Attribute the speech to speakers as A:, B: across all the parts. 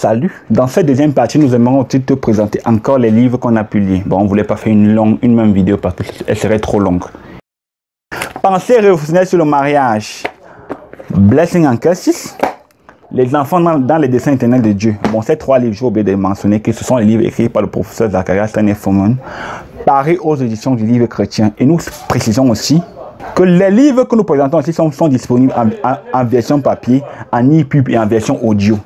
A: Salut, dans cette deuxième partie, nous aimerons te présenter encore les livres qu'on a publiés. Bon, on ne voulait pas faire une même vidéo parce qu'elle serait trop longue. Pensée révolutionnaire sur le mariage, Blessing and Curses, les enfants dans les dessins éternels de Dieu. Bon, ces trois livres, j'ai oublié de mentionner que ce sont les livres écrits par le professeur Zacharias Stanley-Fomon, parés aux éditions du livre chrétien. Et nous précisons aussi que les livres que nous présentons ici sont disponibles en version papier, en e-pub et en version audio.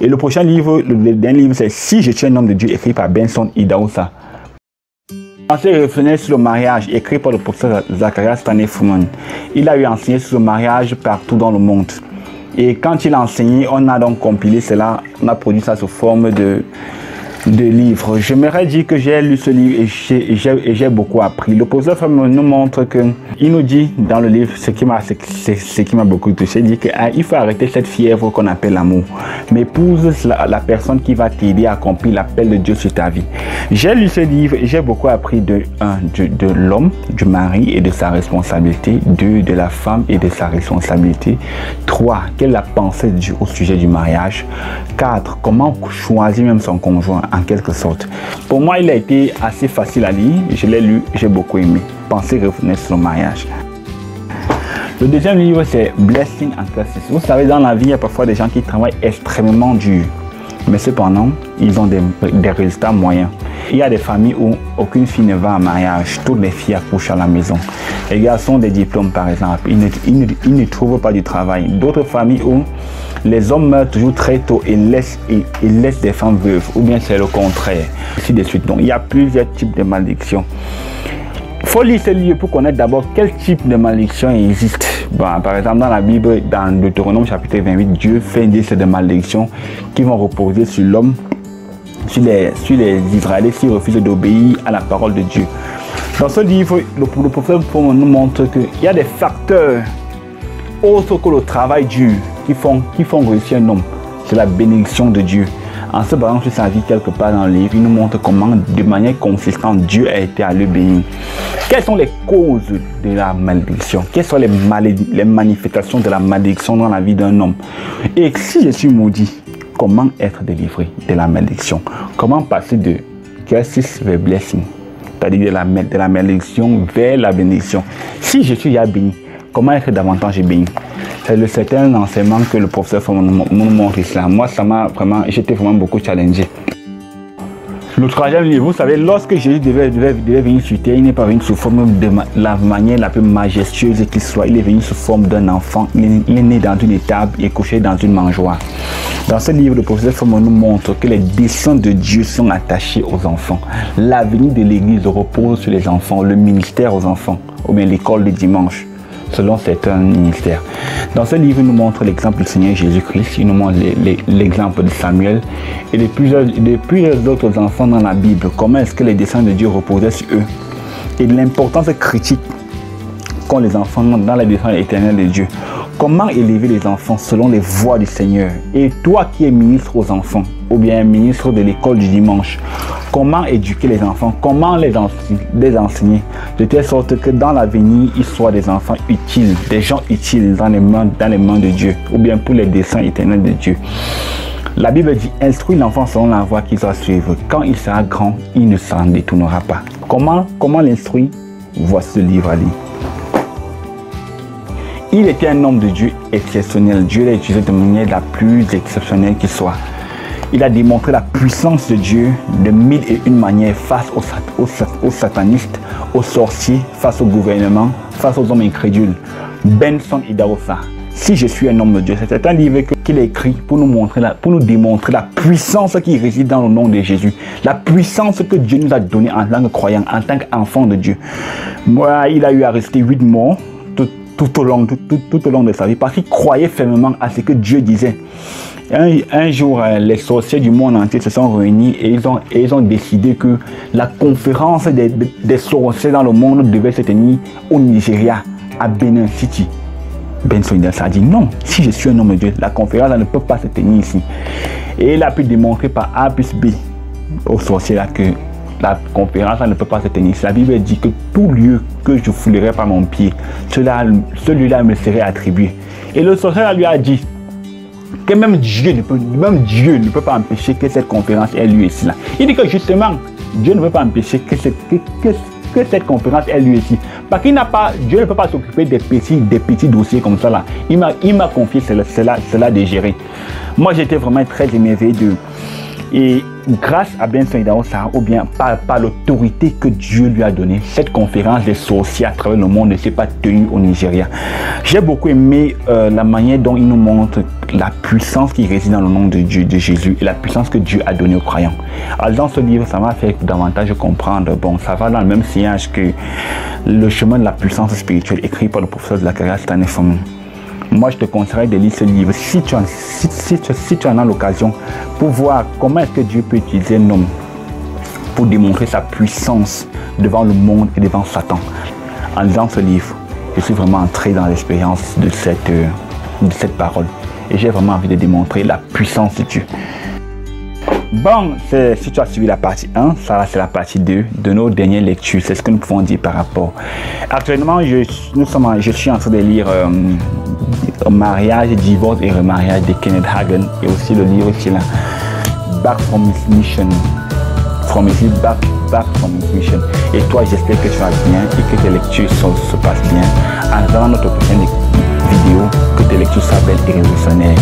A: Et le prochain livre, le dernier livre, c'est Si je suis un homme de Dieu, écrit par Benson Idahosa. Pensée révolutionnaire sur le mariage, écrit par le professeur Zacharias Stanley-Fomon. Il a eu enseigné sur le mariage partout dans le monde. Et quand il a enseigné, on a donc compilé cela, on a produit ça sous forme de livres. J'aimerais dire que j'ai lu ce livre et j'ai beaucoup appris. Le professeur nous montre que, il nous dit dans le livre, ce qui m'a beaucoup touché, il dit qu'il faut arrêter cette fièvre qu'on appelle l'amour. Mais épouse la personne qui va t'aider à accomplir l'appel de Dieu sur ta vie. J'ai lu ce livre et j'ai beaucoup appris de l'homme, du mari et de sa responsabilité. 2, de la femme et de sa responsabilité. 3, quelle est la pensée de Dieu au sujet du mariage. 4, comment choisir même son conjoint en quelque sorte. Pour moi, il a été assez facile à lire. Je l'ai lu, j'ai beaucoup aimé. Pensée révolutionnaire sur le mariage. Le deuxième livre, c'est Blessing and Curses. Vous savez, dans la vie, il y a parfois des gens qui travaillent extrêmement dur. Mais cependant, ils ont des résultats moyens. Il y a des familles où aucune fille ne va en mariage. Toutes les filles accouchent à la maison. Les garçons ont des diplômes, par exemple. Ils ne trouvent pas du travail. D'autres familles où les hommes meurent toujours très tôt et laissent des femmes veuves. Ou bien c'est le contraire. Ainsi de suite. Donc, il y a plusieurs types de malédictions. Il faut lire ce livre pour connaître d'abord quel type de malédiction existe. Bon, par exemple, dans la Bible, dans Deutéronome chapitre 28, Dieu fait une liste de malédictions qui vont reposer sur l'homme, sur les Israélites qui refusent d'obéir à la parole de Dieu. Dans ce livre, le prophète nous montre qu'il y a des facteurs autres que le travail dur qui font réussir un homme. C'est la bénédiction de Dieu. En se basant sur sa vie quelque part dans le livre, il nous montre comment, de manière consistante, Dieu a été à le bénir. Quelles sont les causes de la malédiction? Quelles sont les manifestations de la malédiction dans la vie d'un homme? Et si je suis maudit, comment être délivré de la malédiction? Comment passer de curses vers blessing? C'est-à-dire de la malédiction vers la bénédiction. Si je suis déjà béni, comment être davantage béni? C'est le certain enseignement que le professeur nous montre ici. Moi, j'étais vraiment beaucoup challengé. Le troisième livre, vous savez, lorsque Jésus devait venir sur terre, il n'est pas venu sous forme de la manière la plus majestueuse qu'il soit. Il est venu sous forme d'un enfant. Il est né dans une étable et couché dans une mangeoire. Dans ce livre, le professeur nous montre que les desseins de Dieu sont attachés aux enfants. L'avenir de l'Église repose sur les enfants, le ministère aux enfants, ou bien l'école du dimanche, selon certains ministères. Dans ce livre, il nous montre l'exemple du Seigneur Jésus-Christ, il nous montre l'exemple de Samuel et de plusieurs autres enfants dans la Bible. Comment est-ce que les desseins de Dieu reposaient sur eux et l'importance critique qu'ont les enfants dans les desseins éternels de Dieu. Comment élever les enfants selon les voies du Seigneur. Et toi qui es ministre aux enfants ou bien ministre de l'école du dimanche, comment éduquer les enfants, comment les enseigner de telle sorte que dans l'avenir, ils soient des enfants utiles, des gens utiles dans les mains de Dieu, ou bien pour les desseins éternels de Dieu. La Bible dit, instruis l'enfant selon la voie qu'il doit suivre. Quand il sera grand, il ne s'en détournera pas. Comment l'instruire? Voici ce livre à lire. Il était un homme de Dieu exceptionnel. Dieu l'a utilisé de manière la plus exceptionnelle qui soit. Il a démontré la puissance de Dieu de 1001 manières face aux satanistes, aux sorciers, face au gouvernement, face aux hommes incrédules. Benson Idahosa, Si je suis un homme de Dieu, c'est un livre qu'il a écrit pour nous démontrer la puissance qui réside dans le nom de Jésus. La puissance que Dieu nous a donnée en tant que croyants, en tant qu'enfants de Dieu. Moi, il a eu à rester 8 mois tout au long de sa vie parce qu'il croyait fermement à ce que Dieu disait. Un jour, les sorciers du monde entier se sont réunis et ils ont décidé que la conférence des sorciers dans le monde devait se tenir au Nigeria, à Benin City. Benson Idahosa a dit non, si je suis un homme de Dieu, la conférence ne peut pas se tenir ici. Et il a pu démontrer par A plus B aux sorciers là que la conférence ne peut pas se tenir ici. La Bible dit que tout lieu que je foulerai par mon pied, celui-là me serait attribué. Et le sorcier lui a dit, que même Dieu ne peut pas empêcher que cette conférence ait lieu ici. Là. Il dit que justement, Dieu ne peut pas empêcher que cette conférence ait lieu ici. Parce qu'il n'a pas, Dieu ne peut pas s'occuper des petits dossiers comme ça là. Il m'a confié cela de gérer. Moi j'étais vraiment très émerveillé et grâce à Benson Idaho Sarr, ou bien par l'autorité que Dieu lui a donnée, cette conférence des sorciers à travers le monde ne s'est pas tenue au Nigeria. J'ai beaucoup aimé la manière dont il nous montre la puissance qui réside dans le nom de Dieu, de Jésus, et la puissance que Dieu a donnée aux croyants. Alors dans ce livre, ça m'a fait davantage comprendre, bon, ça va dans le même sillage que le chemin de la puissance spirituelle écrit par le professeur Zacharias Stanefon. Moi, je te conseillerais de lire ce livre si tu en as l'occasion pour voir comment est-ce que Dieu peut utiliser un homme pour démontrer sa puissance devant le monde et devant Satan. En lisant ce livre, je suis vraiment entré dans l'expérience de cette parole et j'ai vraiment envie de démontrer la puissance de Dieu. Bon, si tu as suivi la partie 1, ça c'est la partie 2 de nos dernières lectures. C'est ce que nous pouvons dire par rapport. Actuellement, je suis en train de lire Mariage, divorce et remariage de Kenneth Hagin et aussi le livre qui est là, Back from His Mission. Back from His Mission. Et toi, j'espère que tu vas bien et que tes lectures se passent bien. En attendant notre prochaine vidéo, que tes lectures soient belles et révolutionnaires.